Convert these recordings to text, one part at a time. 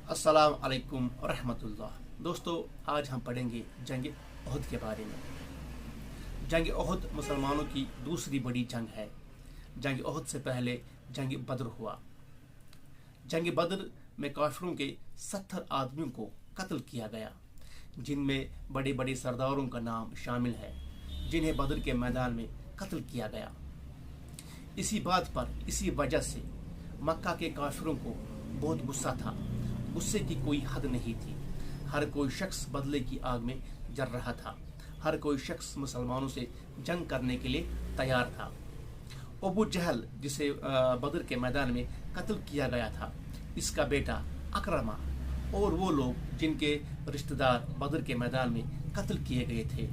अस्सलाम वालेकुम रहमतुल्लाह। दोस्तों, आज हम पढ़ेंगे जंग ओहद के बारे में। जंग ओहद मुसलमानों की दूसरी बड़ी जंग है। जंग ओहद से पहले जंग बद्र हुआ। जंग बद्र में काफिरों के 70 आदमियों को कत्ल किया गया, जिनमें बड़े बड़े सरदारों का नाम शामिल है, जिन्हें बद्र के मैदान में कत्ल किया गया। इसी वजह से मक्का के काफिरों को बहुत गुस्सा था। गुस्से की कोई हद नहीं थी। हर कोई शख्स बदले की आग में जल रहा था। हर कोई शख्स मुसलमानों से जंग करने के लिए तैयार था। अबू जहल, जिसे बद्र के मैदान में कत्ल किया गया था, इसका बेटा अकरमा और वो लोग जिनके रिश्तेदार बद्र के मैदान में कत्ल किए गए थे,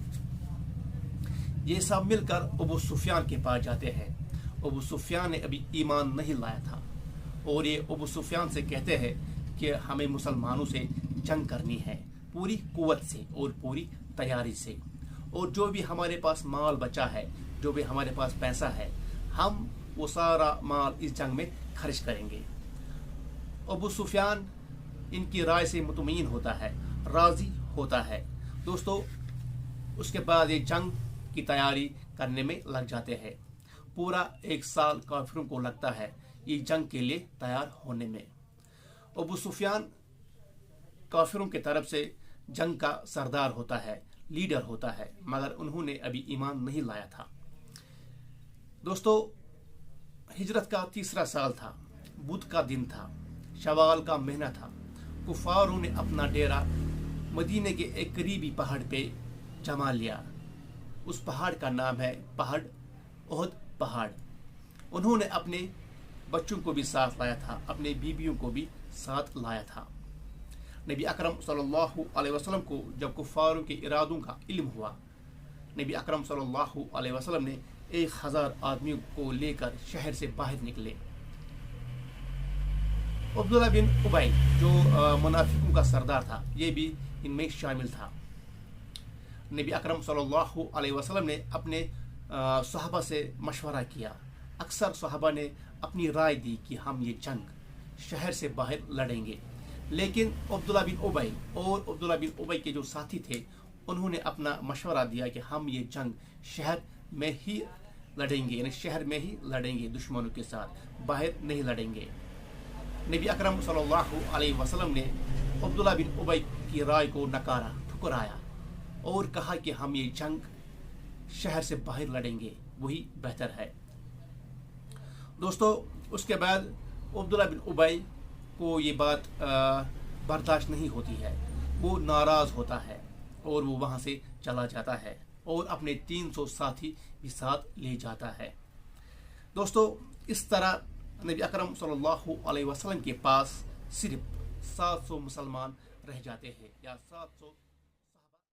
ये सब मिलकर अबू सुफियान के पास जाते हैं। अबू सुफियान ने अभी ईमान नहीं लाया था और ये अबू सुफियान से कहते हैं कि हमें मुसलमानों से जंग करनी है, पूरी कुव्वत से और पूरी तैयारी से, और जो भी हमारे पास माल बचा है, जो भी हमारे पास पैसा है, हम वो सारा माल इस जंग में खर्च करेंगे। अबू सुफियान इनकी राय से मुतमईन होता है, राजी होता है। दोस्तों, उसके बाद ये जंग की तैयारी करने में लग जाते हैं। पूरा 1 साल काफिरों को लगता है ये जंग के लिए तैयार होने में। अबू सुफियान काफिरों की तरफ से जंग का सरदार होता है, लीडर होता है, मगर उन्होंने अभी ईमान नहीं लाया था। दोस्तों, हिजरत का 3रा साल था, बुध का दिन था, शवाल का महीना था। कुफारों ने अपना डेरा मदीने के एक करीबी पहाड़ पे जमा लिया। उस पहाड़ का नाम है पहाड़ ओहद पहाड़। उन्होंने अपने बच्चों को भी साथ लाया था, अपने बीबियों को भी साथ लाया था। नबी अकरम सल्लल्लाहु अलैहि वसल्लम को जब कुफारों के इरादों का इल्म हुआ, नबी अकरम सल्लल्लाहु अलैहि वसल्लम ने 1000 आदमियों को लेकर शहर से बाहर निकले। अब्दुल्ला बिन उबई, जो मुनाफिकों का सरदार था, ये भी इनमें शामिल था। नबी अकरम सल्लल्लाहु अलैहि वसल्लम ने अपने सहाबा से मशवरा किया। अक्सर सहाबा ने अपनी राय दी कि हम ये जंग शहर से बाहर लड़ेंगे, लेकिन अब्दुल्ला बिन उबई और अब्दुल्ला बिन उबई के जो साथी थे, उन्होंने अपना मशवरा दिया कि हम ये जंग शहर में ही लड़ेंगे, यानी शहर में ही लड़ेंगे, दुश्मनों के साथ बाहर नहीं लड़ेंगे। नबी अकरम सल्लल्लाहु अलैहि वसल्लम ने अब्दुल्ला बिन उबई की राय को नकारा, ठुकराया और कहा कि हम ये जंग शहर से बाहर लड़ेंगे, वही बेहतर है। दोस्तों, उसके बाद अब्दुल्ला बिन उबई को ये बात बर्दाश्त नहीं होती है। वो नाराज़ होता है और वो वहाँ से चला जाता है और अपने 300 साथी भी साथ ले जाता है। दोस्तों, इस तरह नबी अकरम सल्लल्लाहु अलैहि वसल्लम के पास सिर्फ 700 मुसलमान रह जाते हैं, या 700